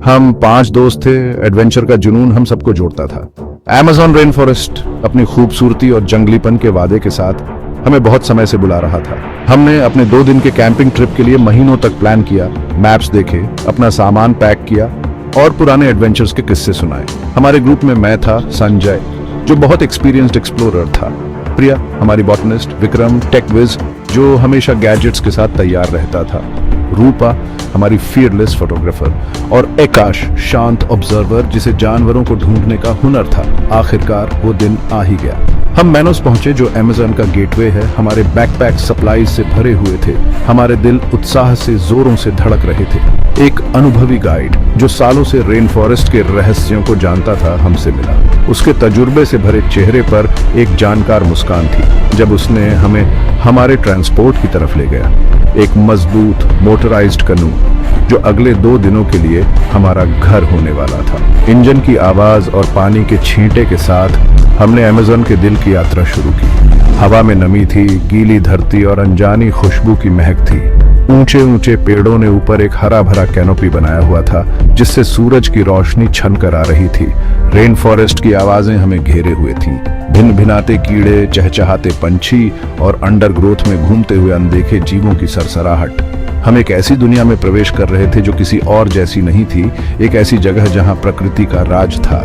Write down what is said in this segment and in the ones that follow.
हम 5 दोस्त थे। एडवेंचर का जुनून हम सबको जोड़ता था। अमेज़न रेन फॉरेस्ट अपनी खूबसूरती और जंगलीपन के वादे के साथ हमें बहुत समय से बुला रहा था। हमने अपने 2 दिन के कैंपिंग ट्रिप के लिए महीनों तक प्लान किया, मैप्स देखे, अपना सामान पैक किया और पुराने एडवेंचर्स के किस्से सुनाए। हमारे ग्रुप में मैं था, संजय जो बहुत एक्सपीरियंस्ड एक्सप्लोरर था, प्रिया हमारी बॉटनिस्ट, विक्रम टेक विज जो हमेशा गैजेट्स के साथ तैयार रहता था, रूपा हमारी फियरलेस फोटोग्राफर और आकाश शांत ऑब्जर्वर जिसे जानवरों को ढूंढने का हुनर था। आखिरकार वो दिन आ ही गया। हम मैनोस पहुंचे जो अमेज़न का गेटवे है। हमारे बैकपैक सप्लाईज से भरे हुए थे। हमारे दिल उत्साह से जोरों से धड़क रहे थे। एक अनुभवी गाइड जो सालों से रेन फॉरेस्ट के रहस्यों को जानता था हमसे मिला। उसके तजुर्बे से भरे चेहरे पर एक जानकार मुस्कान थी जब उसने हमें हमारे ट्रांसपोर्ट की तरफ ले गया। एक मजबूत मोटराइज्ड कनू जो अगले 2 दिनों के लिए हमारा घर होने वाला था। इंजन की आवाज और पानी के छींटे के साथ हमने अमेज़न के दिल की यात्रा शुरू की। हवा में नमी थी, गीली धरती और अनजानी खुशबू की महक थी। ऊंचे ऊंचे पेड़ों ने ऊपर एक हरा भरा कैनोपी बनाया हुआ था जिससे सूरज की रोशनी छन कर आ रही थी। रेन फॉरेस्ट की आवाजें हमें घेरे हुए थीं। भिन भिनाते कीड़े, चहचहाते पंछी और अंडरग्रोथ में घूमते हुए अनदेखे जीवों की सरसराहट। हम एक ऐसी दुनिया में प्रवेश कर रहे थे जो किसी और जैसी नहीं थी। एक ऐसी जगह जहां प्रकृति का राज था।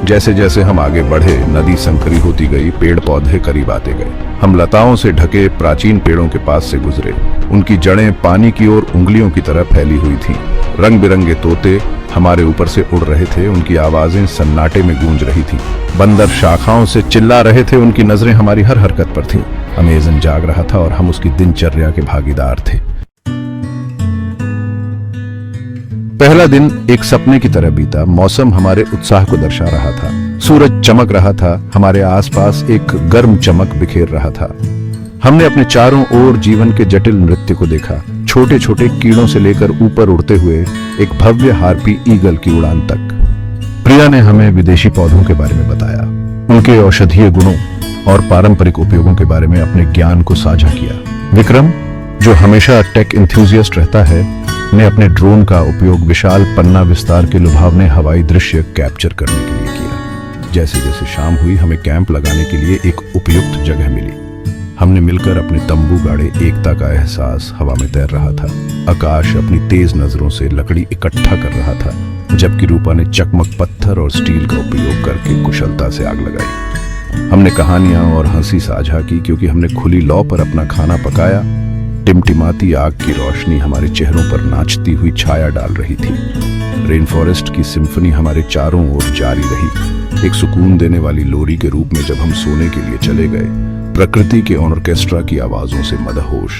जैसे जैसे हम आगे बढ़े, नदी संकरी होती गई, पेड़ पौधे करीब आते गए। हम लताओं से ढके प्राचीन पेड़ों के पास से गुजरे। उनकी जड़ें पानी की ओर उंगलियों की तरह फैली हुई थीं। रंग बिरंगे तोते हमारे ऊपर से उड़ रहे थे, उनकी आवाजें सन्नाटे में गूंज रही थीं। बंदर शाखाओं से चिल्ला रहे थे, उनकी नजरें हमारी हर हरकत पर थीं। अमेज़न जाग रहा था और हम उसकी दिनचर्या के भागीदार थे। पहला दिन एक सपने की तरह बीता। मौसम हमारे उत्साह को दर्शा रहा था। सूरज चमक रहा था, हमारे आसपास एक गर्म चमक बिखेर रहा था। हमने अपने चारों ओर जीवन के जटिल नृत्य को देखा, छोटे छोटे कीड़ों से लेकर ऊपर उड़ते हुए एक भव्य हार्पी ईगल की उड़ान तक। प्रिया ने हमें विदेशी पौधों के बारे में बताया, उनके औषधीय गुणों और पारंपरिक उपयोगों के बारे में अपने ज्ञान को साझा किया। विक्रम जो हमेशा टेक एंथुसियास्ट रहता है ने अपने ड्रोन का उपयोग विशाल पन्ना विस्तार के लुभावने हवाई दृश्य कैप्चर करने के लिए किया। जैसे जैसे शाम हुई, हमें कैंप लगाने के लिए एक उपयुक्त जगह मिली। हमने मिलकर अपने तंबू गाड़े। एकता का एहसास हवा में तैर रहा था। आकाश अपनी तेज नजरों से लकड़ी इकट्ठा कर रहा था, जबकि रूपा ने चकमक पत्थर और स्टील का उपयोग करके कुशलता से आग लगाई। हमने कहानियां और हंसी साझा की क्योंकि हमने खुली लौ पर अपना खाना पकाया। टिमटिमाती आग की रोशनी हमारे चेहरों पर नाचती हुई छाया डाल रही थी। रेन फॉरेस्ट की सिम्फनी हमारे चारों ओर जारी रही, एक सुकून देने वाली लोरी के रूप में। जब हम सोने के लिए चले गए, प्रकृति के ऑर्केस्ट्रा की आवाजों से मदहोश।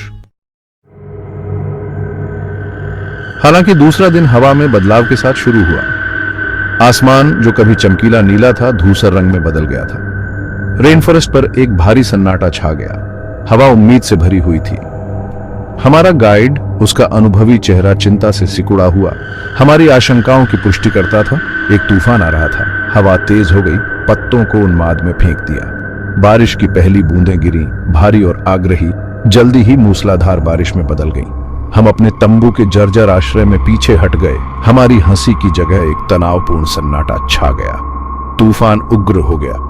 हालांकि दूसरा दिन हवा में बदलाव के साथ शुरू हुआ। आसमान जो कभी चमकीला नीला था, धूसर रंग में बदल गया था। रेन फॉरेस्ट पर एक भारी सन्नाटा छा गया। हवा उम्मीद से भरी हुई थी। हमारा गाइड, उसका अनुभवी चेहरा चिंता से सिकुड़ा हुआ, हमारी आशंकाओं की पुष्टि करता था। एक तूफान आ रहा था। हवा तेज हो गई, पत्तों को उन्माद में फेंक दिया। बारिश की पहली बूंदें गिरी, भारी और आग्रही, जल्दी ही मूसलाधार बारिश में बदल गईं। हम अपने तंबू के जर्जर आश्रय में पीछे हट गए। हमारी हंसी की जगह एक तनावपूर्ण सन्नाटा छा गया। तूफान उग्र हो गया।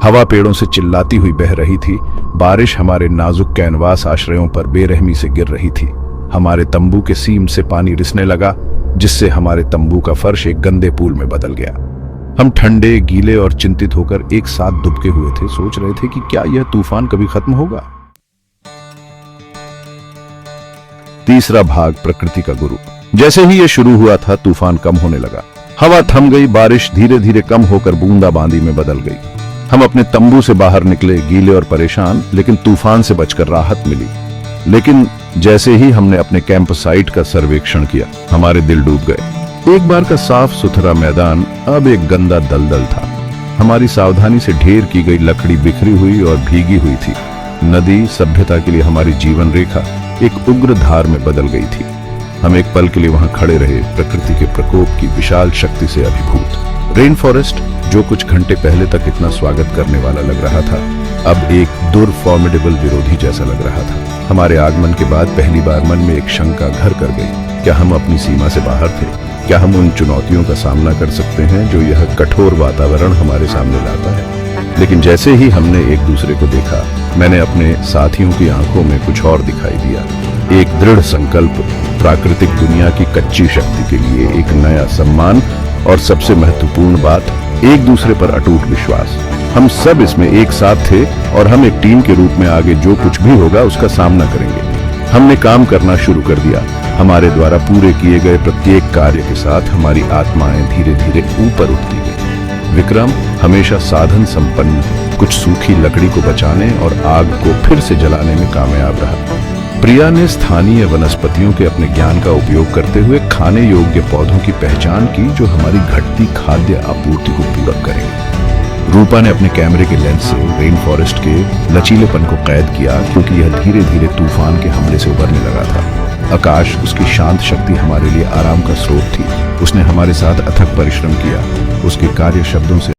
हवा पेड़ों से चिल्लाती हुई बह रही थी। बारिश हमारे नाजुक कैनवास आश्रयों पर बेरहमी से गिर रही थी। हमारे तंबू के सीम से पानी रिसने लगा, जिससे हमारे तंबू का फर्श एक गंदे पूल में बदल गया। हम ठंडे, गीले और चिंतित होकर एक साथ दुबके हुए थे, सोच रहे थे कि क्या यह तूफान कभी खत्म होगा। तीसरा भाग, प्रकृति का गुरु। जैसे ही यह शुरू हुआ था, तूफान कम होने लगा। हवा थम गई, बारिश धीरे धीरे कम होकर बूंदाबांदी में बदल गई। हम अपने तंबू से बाहर निकले, गीले और परेशान, लेकिन तूफान से बचकर राहत मिली। लेकिन जैसे ही हमने अपने कैंप साइट का सर्वेक्षण किया, हमारे दिल डूब गए। एक बार का साफ सुथरा मैदान अब एक गंदा दलदल था। हमारी सावधानी से ढेर की गई लकड़ी बिखरी हुई और भीगी हुई थी। नदी, सभ्यता के लिए हमारी जीवन रेखा, एक उग्र धार में बदल गई थी। हम एक पल के लिए वहां खड़े रहे, प्रकृति के प्रकोप की विशाल शक्ति से अभिभूत। रेन फॉरेस्ट जो कुछ घंटे पहले तक इतना स्वागत करने वाला लग रहा था, अब एक फॉर्मिडेबल विरोधी जैसा लग रहा था। हमारे आगमन के बाद पहली बार मन में एक शंका घर कर गई, क्या हम अपनी सीमा से बाहर थे? क्या हम उन चुनौतियों का सामना कर सकते हैं जो यह कठोर वातावरण हमारे सामने लाता है? लेकिन जैसे ही हमने एक दूसरे को देखा, मैंने अपने साथियों की आंखों में कुछ और दिखाई दिया। एक दृढ़ संकल्प, प्राकृतिक दुनिया की कच्ची शक्ति के लिए एक नया सम्मान और सबसे महत्वपूर्ण बात, एक दूसरे पर अटूट विश्वास। हम सब इसमें एक साथ थे और हम एक टीम के रूप में आगे जो कुछ भी होगा उसका सामना करेंगे। हमने काम करना शुरू कर दिया। हमारे द्वारा पूरे किए गए प्रत्येक कार्य के साथ हमारी आत्माएं धीरे धीरे ऊपर उठती गई। विक्रम हमेशा साधन संपन्न कुछ सूखी लकड़ी को बचाने और आग को फिर से जलाने में कामयाब रहा। प्रिया ने स्थानीय वनस्पतियों के अपने ज्ञान का उपयोग करते हुए खाने योग्य पौधों की पहचान की जो हमारी घटती खाद्य आपूर्ति को पूरक करेंगे। रूपा ने अपने कैमरे के लेंस से रेन फॉरेस्ट के लचीलेपन को कैद किया क्योंकि यह धीरे धीरे तूफान के हमले से उभरने लगा था। आकाश, उसकी शांत शक्ति हमारे लिए आराम का स्रोत थी। उसने हमारे साथ अथक परिश्रम किया। उसके कार्य शब्दों से